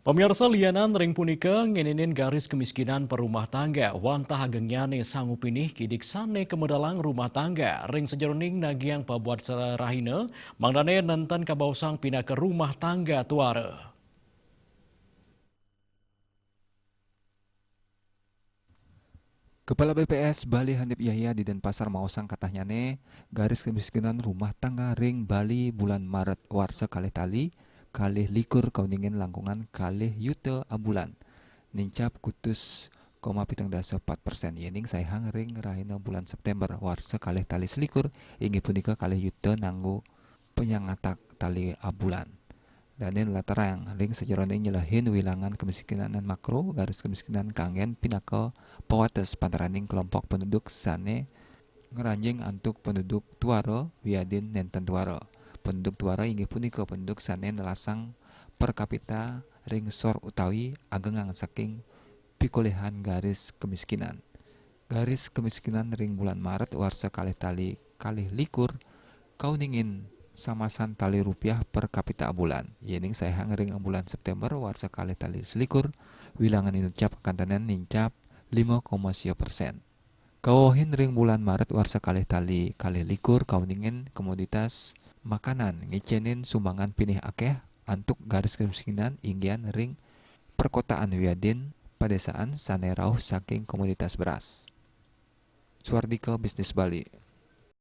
Pemirsa lianan ring punika ngeninin garis kemiskinan perumah tangga. Wantah agengyane sanggup pinih kidik sane kemedalang rumah tangga. Ring sejeroning nagiang pabuat serahina, mangdane nenten kabausang pindah ke rumah tangga tuare. Kepala BPS Bali Hanif Yahya di Denpasar Mausang katanya garis kemiskinan rumah tangga ring Bali bulan Maret warsa kalih tali kalih likur kauningen langkungan kalih yuta abulan nincap kutus 0,74%. Yening sayhang ring rahina bulan September warsa kalih tali selikur inggih punika kalih yuta nanggo penyangatak tali abulan. Danin latarang ring sejeroning nyelahin wilangan kemiskinan makro garis kemiskinan kangen pinaka pewates pantaraning kelompok penduduk sane ngeranjing antuk penduduk tuara wiadin nenten tuara. Penduduk tuara inggih punika penduduk sane nelasang per kapita ring sor utawi agengang saking pikolehan garis kemiskinan. Garis kemiskinan ring bulan Maret warsa kalih tali kalih likur kauningin samasan tali rupiah per kapita bulan. Yening sayhang ring bulan September warsa kalih tali selikur wilangan inucap kantanan nincap 5,1%. Kawohin ring bulan Maret warsa kalih tali kalih likur kauningin komoditas makanan ngicenin sumbangan pinih akeh antuk garis kemiskinan inggian ring perkotaan wiadin padesaan sane rauh saking komoditas beras. Suardika Bisnis Bali.